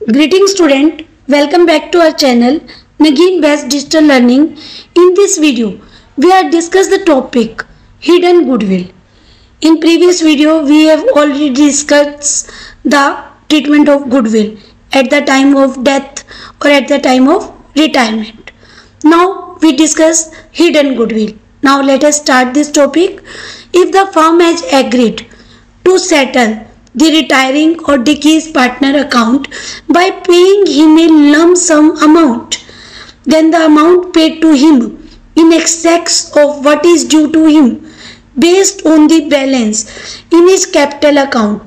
Greetings student, welcome back to our channel Nagin Best Digital Learning. In this video, we are discuss the topic hidden goodwill. In previous video, we have already discussed the treatment of goodwill at the time of death or at the time of retirement. Now we discuss hidden goodwill. Now let us start this topic. If the firm has agreed to settle the retiring or deceased partner account by paying him a lump sum amount, then the amount paid to him in excess of what is due to him based on the balance in his capital account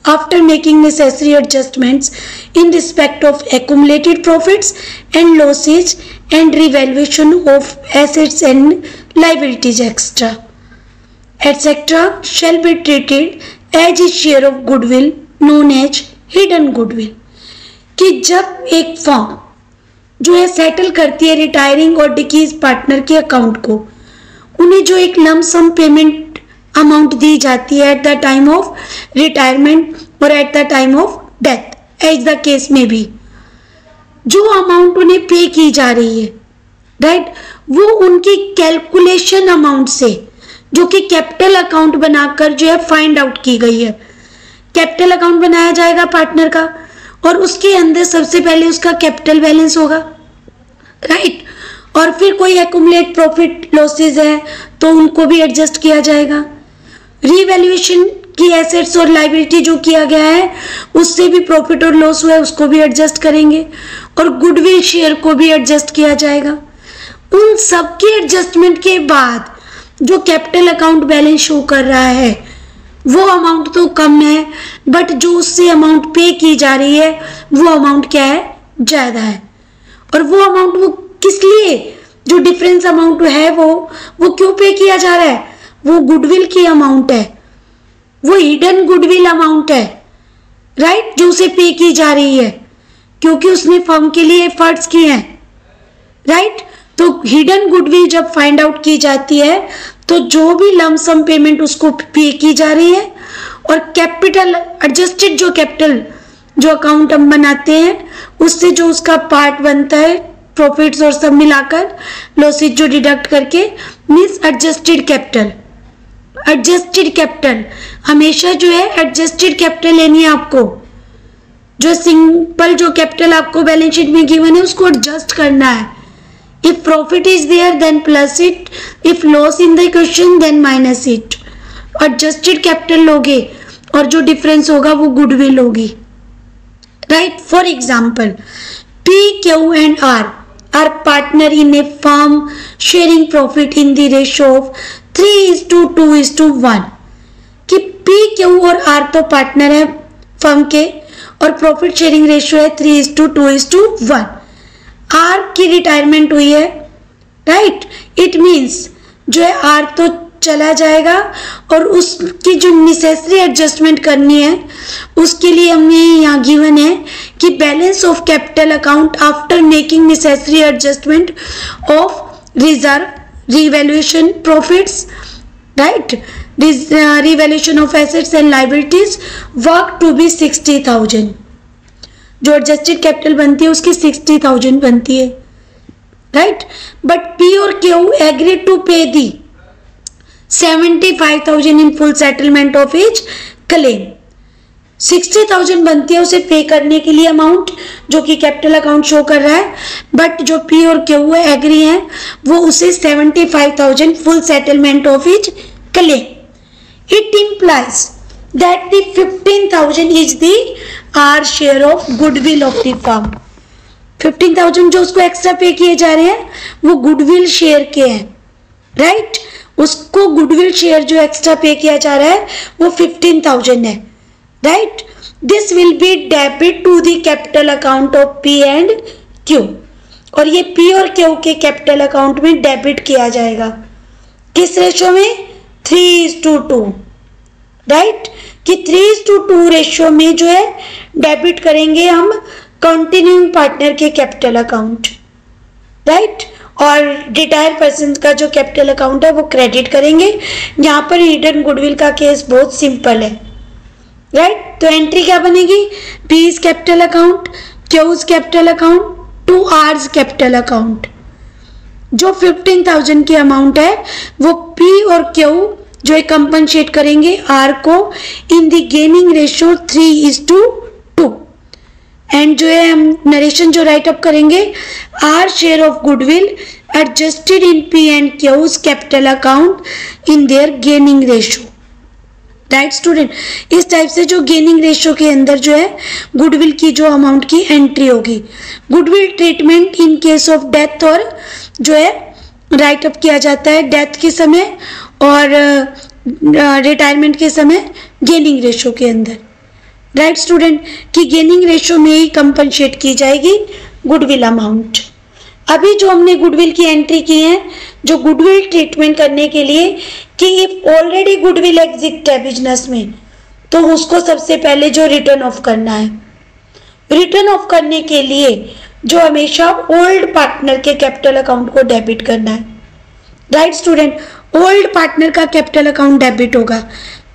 after making necessary adjustments in respect of accumulated profits and losses and revaluation of assets and liabilities etc. shall be treated as a share of goodwill known as hidden goodwill. कि जब एक firm जो है settle करती है retiring और disease partner के account को, उन्हें जो एक लम सम पेमेंट अमाउंट दी जाती है at the time of retirement और at the time of death as the case में भी, जो अमाउंट उन्हें पे की जा रही है राइट, वो उनकी कैलकुलेशन अमाउंट से जो कि कैपिटल अकाउंट बनाकर जो है फाइंड आउट की गई है। कैपिटल अकाउंट बनाया जाएगा पार्टनर का और उसके अंदर सबसे पहले उसका कैपिटल बैलेंस होगा राइट, और फिर कोई एक्यूमुलेट प्रॉफिट लॉसेस है तो उनको भी एडजस्ट किया जाएगा। रीवैल्यूएशन की एसेट्स और लायबिलिटी जो किया गया है उससे भी प्रॉफिट और लॉस हुआ है उसको भी एडजस्ट करेंगे और गुडविल शेयर को भी एडजस्ट किया जाएगा। उन सब के एडजस्टमेंट के बाद जो कैपिटल अकाउंट बैलेंस शो कर रहा है वो अमाउंट तो कम है, बट जो उससे अमाउंट पे की जा रही है वो अमाउंट क्या है, ज्यादा है। और वो अमाउंट वो किस लिए, जो डिफरेंस अमाउंट है वो क्यों पे किया जा रहा है, वो गुडविल की अमाउंट है, वो हिडन गुडविल अमाउंट है राइट, जो उसे पे की जा रही है क्योंकि उसने फर्म के लिए एफर्ट्स किए हैं राइट। तो हिडन गुडविल जब फाइंड आउट की जाती है तो जो भी लम सम पेमेंट उसको पे की जा रही है और कैपिटल एडजस्टेड जो कैपिटल जो अकाउंट हम बनाते हैं उससे जो उसका पार्ट बनता है प्रॉफिट्स और सब मिलाकर लॉसेज जो डिडक्ट करके means adjusted capital. Adjusted capital हमेशा जो है एडजस्टेड कैपिटल लेनी है आपको, जो सिंपल जो कैपिटल आपको बैलेंस शीट में गिवन है उसको एडजस्ट करना है। If profit is there then plus it, if loss in the equation then minus it। adjusted capital लोगे और जो difference होगा वो goodwill होगी right। For example, P, Q and R are partner in a firm sharing profit in the ratio of 3:2:1। कि P, Q और R तो partner है फर्म के और प्रॉफिट शेयरिंग रेशियो है 3:2:1। आर की रिटायरमेंट हुई है राइट, इट मीन्स जो है आर तो चला जाएगा और उसकी जो नेसेसरी एडजस्टमेंट करनी है उसके लिए हमें यहाँ गिवन है कि balance of capital account after making necessary adjustment of reserve revaluation profits right, revaluation of assets and liabilities work to be 60,000। जो एडजस्टेड कैपिटल बनती है उसकी 60,000 बनती है राइट, बट पी और Q agree to pay the 75,000 in full settlement of his claim. 60,000 बनती है उसे पे करने के लिए अमाउंट जो कि कैपिटल अकाउंट शो कर रहा है, बट जो पी और क्यू एग्री हैं वो उसे 75,000 full settlement of his claim. It implies that the 15,000 is the R share of goodwill of the firm। 15,000 जो उसको एक्स्ट्रा पे किए जा रहे हैं वो गुडविल शेयर के हैं राइट, उसको गुडविल शेयर जो एक्स्ट्रा पे किया जा रहा है वो 15,000 है right. This will be debit to the capital account of P and Q और ये P और Q के कैपिटल अकाउंट में डेबिट किया जाएगा किस रेशियो में, 3:2 राइट, कि 3:2 रेशियो में जो है डेबिट करेंगे हम कंटिन्यूइंग पार्टनर के कैपिटल अकाउंट राइट, और रिटायर पर्सन का जो कैपिटल अकाउंट है वो क्रेडिट करेंगे। यहाँ पर हिडन गुडविल का केस बहुत सिंपल है राइट। तो एंट्री क्या बनेगी, P is capital account, Q is capital account, to R capital account. जो 15,000 की अमाउंट है वो P और Q जो है कंपनसेट करेंगे R को in the gaining ratio 3:2। And जो है हम नरेशन जो राइट अप करेंगे, R share of goodwill adjusted in P and Q's capital account in their gaining ratio. Right student, इस टाइप से जो गेनिंग रेशियो के अंदर जो है गुडविल की जो अमाउंट की एंट्री होगी। Goodwill treatment in case of death और जो है राइट अप किया जाता है डेथ के समय और रिटायरमेंट के समय गेनिंग रेशियो के अंदर। राइट स्टूडेंट, कि गेनिंग रेशियो में ही कंपनसेट की जाएगी गुडविल अमाउंट। अभी जो हमने गुडविल की एंट्री की है, जो गुडविल ट्रीटमेंट करने के लिए कि इफ ऑलरेडी गुडविल एग्जिस्ट है बिजनेस में, तो उसको सबसे पहले जो रिटर्न ऑफ करना है। रिटर्न ऑफ करने के लिए जो हमेशा ओल्ड पार्टनर के कैपिटल अकाउंट को डेबिट करना है। राइट स्टूडेंट, ओल्ड पार्टनर का कैपिटल अकाउंट डेबिट होगा,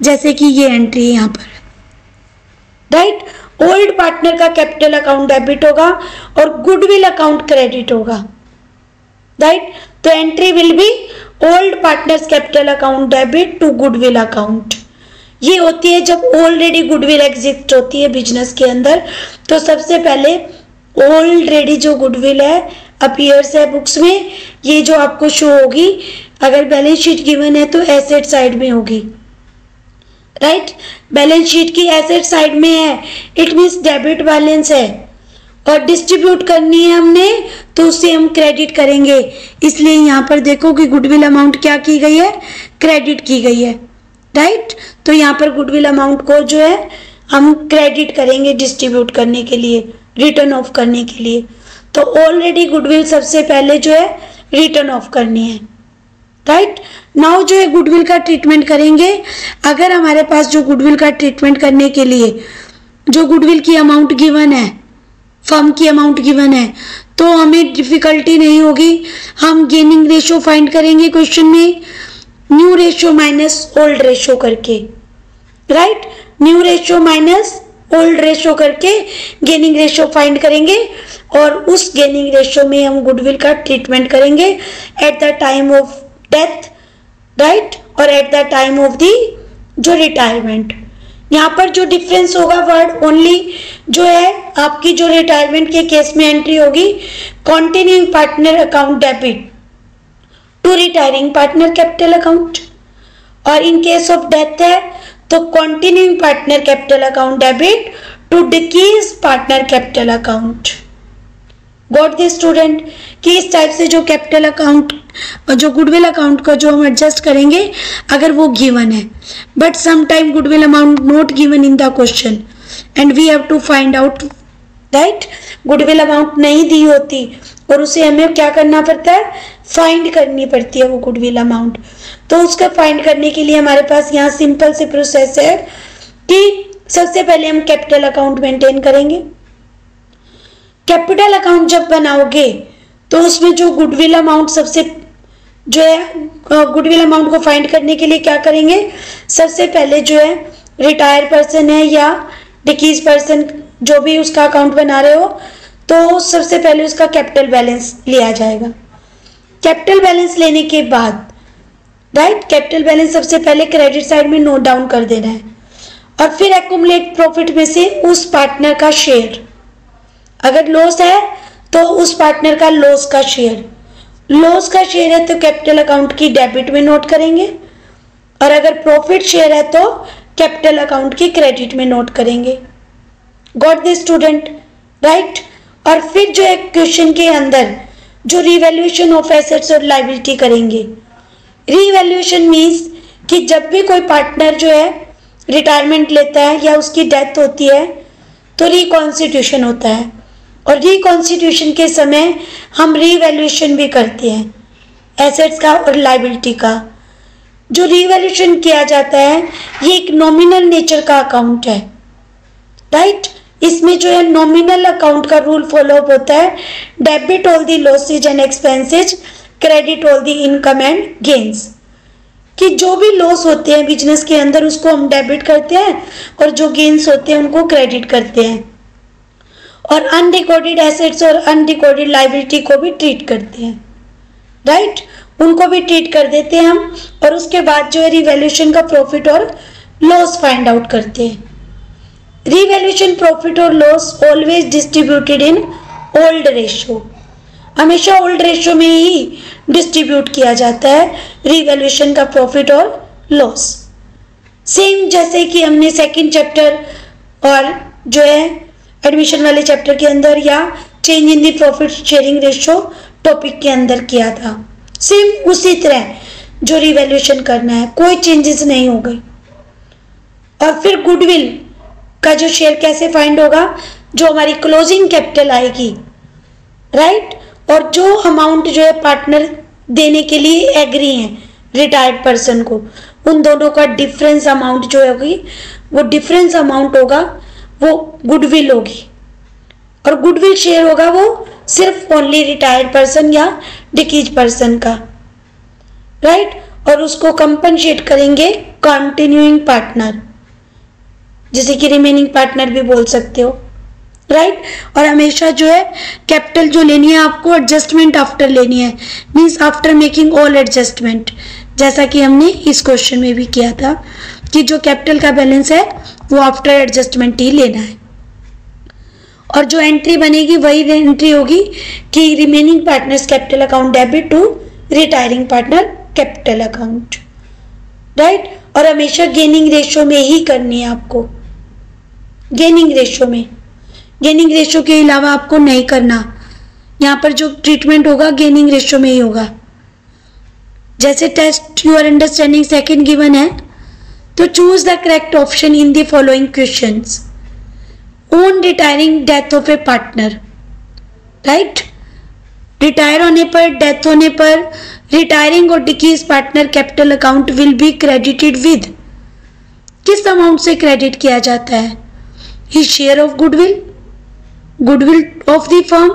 जैसे कि ये एंट्री है यहाँ पर। राइट, ओल्ड पार्टनर का कैपिटल अकाउंट डेबिट होगा और गुडविल अकाउंट क्रेडिट होगा। राइट, तो entry will be old partners capital account debit to goodwill account. ये होती है जब ऑलरेडी गुडविल एग्जिस्ट होती है बिजनेस के अंदर, तो सबसे पहले ऑलरेडी जो गुडविल है अपीयर्स है बुक्स में, ये जो आपको शो होगी, अगर बैलेंस शीट गिवन है तो एसेट साइड में होगी। राइट, बैलेंस शीट की एसेट साइड में है, इट मीन्स डेबिट बैलेंस है और डिस्ट्रीब्यूट करनी है हमने, तो उससे हम क्रेडिट करेंगे। इसलिए यहाँ पर देखो कि गुडविल अमाउंट क्या की गई है, क्रेडिट की गई है। राइट, तो यहाँ पर गुडविल अमाउंट को जो है हम क्रेडिट करेंगे डिस्ट्रीब्यूट करने के लिए, रिटर्न ऑफ करने के लिए। तो ऑलरेडी गुडविल सबसे पहले जो है रिटर्न ऑफ करनी है। राइट, नाउ जो है गुडविल का ट्रीटमेंट करेंगे। अगर हमारे पास जो गुडविल का ट्रीटमेंट करने के लिए जो गुडविल की अमाउंट गिवन है, फर्म की अमाउंट गिवन है, तो हमें डिफिकल्टी नहीं होगी। हम गेनिंग रेशियो फाइंड करेंगे क्वेश्चन में, new ratio minus old ratio करके। Right, new ratio minus old ratio करके गेनिंग रेशियो फाइंड करेंगे और उस गेनिंग रेशियो में हम गुडविल का ट्रीटमेंट करेंगे at the time of death. Right, और at the time of the जो रिटायरमेंट। यहाँ पर जो डिफरेंस होगा वर्ड ओनली जो है आपकी जो रिटायरमेंट के केस में एंट्री होगी, continuing partner account debit to retiring partner capital account, और इन केस ऑफ डेथ है तो continuing partner capital account debit to डिक्रीज partner capital account. Got this student, कि इस टाइप से जो कैपिटल अकाउंट जो गुडविल अकाउंट को जो हम एडजस्ट करेंगे अगर वो गिवन है, but some time goodwill amount not given in the question and we have to find out. Right, goodwill amount नहीं दी होती और उसे हमें क्या करना पड़ता है, फाइंड करनी पड़ती है वो गुडविल अमाउंट। तो उसका फाइंड करने के लिए हमारे पास यहाँ सिंपल से प्रोसेस है कि सबसे पहले हम कैपिटल अकाउंट मेंटेन करेंगे। कैपिटल अकाउंट जब बनाओगे तो उसमें जो गुडविल अमाउंट सबसे जो है गुडविल अमाउंट को फाइंड करने के लिए क्या करेंगे, सबसे पहले जो है रिटायर पर्सन है या डिक्रीज पर्सन जो भी उसका अकाउंट बना रहे हो, तो सबसे पहले उसका कैपिटल बैलेंस लिया जाएगा। कैपिटल बैलेंस लेने के बाद राइट, कैपिटल बैलेंस सबसे पहले क्रेडिट साइड में नोट डाउन कर देना है और फिर एक्यूमुलेट प्रॉफिट में से उस पार्टनर का शेयर, अगर लॉस है तो उस पार्टनर का लॉस का शेयर, लॉस का शेयर है तो कैपिटल अकाउंट की डेबिट में नोट करेंगे और अगर प्रॉफिट शेयर है तो कैपिटल अकाउंट की क्रेडिट में नोट करेंगे। Got this student, right. और फिर जो है क्वेश्चन के अंदर जो रिवैल्यूएशन ऑफ एसेट्स और लायबिलिटी करेंगे। रिवैल्यूएशन मीन्स कि जब भी कोई पार्टनर जो है रिटायरमेंट लेता है या उसकी डेथ होती है तो रिकॉन्स्टिट्यूशन होता है और रिकॉन्स्टिट्यूशन के समय हम रिवैल्यूएशन भी करते हैं एसेट्स का और लायबिलिटी का। जो रिवैल्यूएशन किया जाता है ये एक नॉमिनल नेचर का अकाउंट है। राइट, इसमें जो है नॉमिनल अकाउंट का रूल फॉलो अप होता है, debit all the losses and expenses, credit all the income and gains. कि जो भी लॉस होते हैं बिजनेस के अंदर उसको हम डेबिट करते हैं और जो गेन्स होते हैं उनको क्रेडिट करते हैं, और अनरिकॉर्डेड एसेट्स और अनरिकॉर्डेड लायबिलिटी को भी ट्रीट करते हैं, राइट, उनको भी ट्रीट कर देते हैं हम। और उसके बाद जो है रिवैल्यूएशन का प्रॉफिट और लॉस फाइंड आउट करते हैं। रिवैल्यूएशन प्रॉफिट और loss always distributed in old ratio, हमेशा ओल्ड रेशियो में ही डिस्ट्रीब्यूट किया जाता है रिवैल्यूएशन का प्रॉफिट और लॉस। सेम जैसे कि हमने सेकंड चैप्टर और जो है एडमिशन वाले चैप्टर के अंदर या change in the profit sharing ratio topic के अंदर किया था, सेम उसी तरह जो रिवैल्यूएशन करना है, कोई चेंजेस नहीं हो गई। और फिर गुडविल का जो शेयर कैसे फाइंड होगा, जो हमारी क्लोजिंग कैपिटल आएगी, राइट, और जो अमाउंट जो है पार्टनर देने के लिए एग्री हैं रिटायर्ड पर्सन को, उन दोनों का डिफरेंस अमाउंट जो होगी वो डिफरेंस अमाउंट होगा, वो गुडविल होगी। और गुडविल शेयर होगा वो सिर्फ ओनली रिटायर्ड पर्सन या डिकीज पर्सन का, राइट, और उसको कंपनसेट करेंगे कंटिन्यूइंग पार्टनर, जैसे कि रिमेनिंग पार्टनर भी बोल सकते हो, राइट। और हमेशा जो है कैपिटल जो लेनी है आपको एडजस्टमेंट आफ्टर लेनी है, means after making all adjustment, जैसा कि हमने इस क्वेश्चन में भी किया था कि जो कैपिटल का बैलेंस है वो आफ्टर एडजस्टमेंट ही लेना है। और जो एंट्री बनेगी वही एंट्री होगी कि remaining partners capital account debit to retiring partner capital account, right. और हमेशा गेनिंग रेशियो में ही करनी है आपको, गेनिंग रेशियो में, गेनिंग रेशियो के अलावा आपको नहीं करना। यहाँ पर जो ट्रीटमेंट होगा गेनिंग रेशियो में ही होगा। जैसे test your understanding second given है, तो choose the correct option in the following questions. On retiring death of a partner, right, retire होने पर, डेथ होने पर रिटायरिंग और डिकीज partner capital account will be credited with, किस अमाउंट से क्रेडिट किया जाता है? His share of goodwill, goodwill of the firm,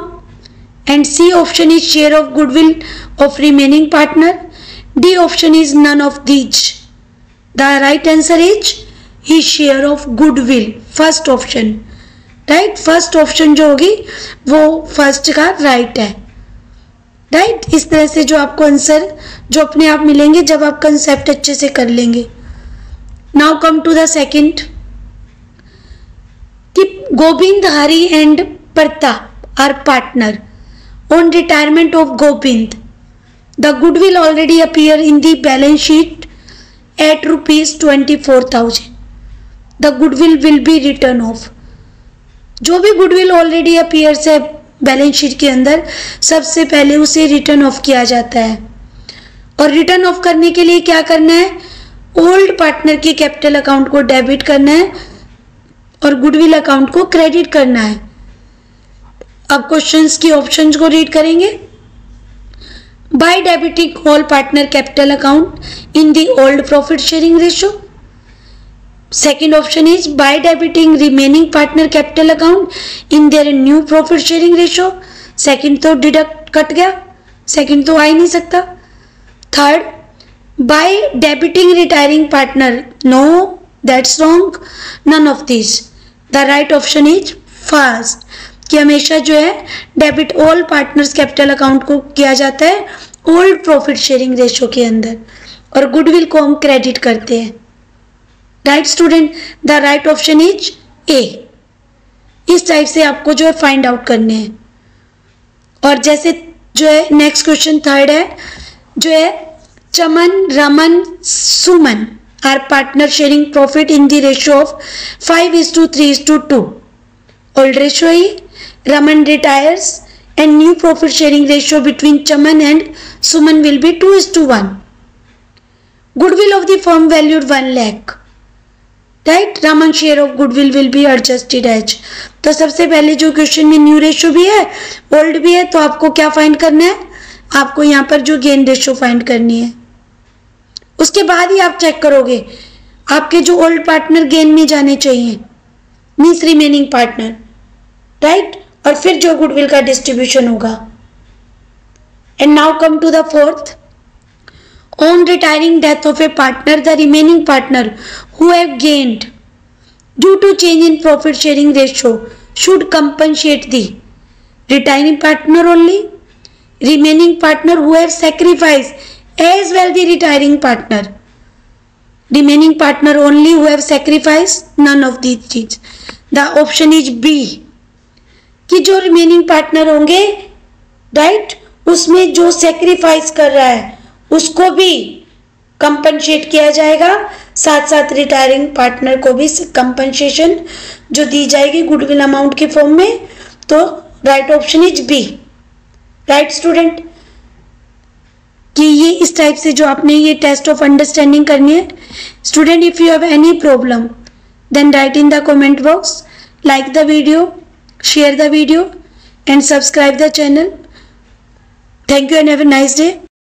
and C option is share of goodwill of remaining partner. D option is none of these. The right answer is his share of goodwill, first option, right, first option जो होगी वो first का right है, right. इस तरह से जो आपको आंसर जो अपने आप मिलेंगे जब आप कंसेप्ट अच्छे से कर लेंगे। Now come to the second, कि Govind, Hari and Pratap are partner on retirement of Govind, the goodwill already appear in the balance sheet at ₹24,000, the goodwill will be written off. जो भी गुडविल ऑलरेडी अपीयर्स है बैलेंस शीट के अंदर, सबसे पहले उसे return of किया जाता है। और रिटर्न ऑफ करने के लिए क्या करना है? ओल्ड पार्टनर की कैपिटल अकाउंट को डेबिट करना है और गुडविल अकाउंट को क्रेडिट करना है। अब क्वेश्चंस की ऑप्शंस को रीड करेंगे। By debiting all partner capital account in the old profit sharing ratio. Second option is by debiting remaining partner capital account in their new profit sharing ratio. Second तो deduct cut गया, second तो आ ही नहीं सकता। Third, by debiting retiring partner, no that's wrong, none of this. The right option is first, कि हमेशा जो है debit all partners capital account को किया जाता है ओल्ड प्रॉफिट शेयरिंग रेशियो के अंदर, और गुडविल को हम क्रेडिट करते हैं, right student. The right option is a. इस टाइप से आपको जो है फाइंड आउट करने हैं। और जैसे जो है नेक्स्ट क्वेश्चन थर्ड है, जो है Chaman, Raman, Suman are partner sharing profit in the ratio of 5:3:2। Old ratio ही, Raman retires and new profit sharing ratio between Chaman and Suman will be 2:1. Goodwill of the firm valued 1 lakh. Right? Raman share of goodwill will be adjusted as. तो सबसे पहले जो question में new ratio भी है, old भी है, तो आपको क्या फाइंड करना है? आपको यहाँ पर जो गेन रेशियो फाइंड करनी है। उसके बाद ही आप चेक करोगे आपके जो ओल्ड पार्टनर गेन में जाने चाहिए, मीन्स रिमेनिंग पार्टनर, राइट। और फिर जो गुडविल का डिस्ट्रीब्यूशन होगा। And now come to the fourth, On retiring death of a partner, the remaining partner who have gained due to change in profit sharing ratio should compensate the retiring partner only, remaining partner who have sacrificed, as well the retiring partner. Remaining partner only who have sacrificed, none of these things. The option is B कि जो remaining partner होंगे, right, उसमें जो sacrifice कर रहा है उसको भी कंपनसेट किया जाएगा, साथ साथ रिटायरिंग पार्टनर को भी कंपनसेशन जो दी जाएगी गुडविल अमाउंट के फॉर्म में. तो right option is B. Right student, कि ये इस टाइप से जो आपने ये टेस्ट ऑफ अंडरस्टैंडिंग करनी है. Student, if you have any problem then write in the comment box. Like the video, share the video and subscribe the channel. Thank you and have a nice day.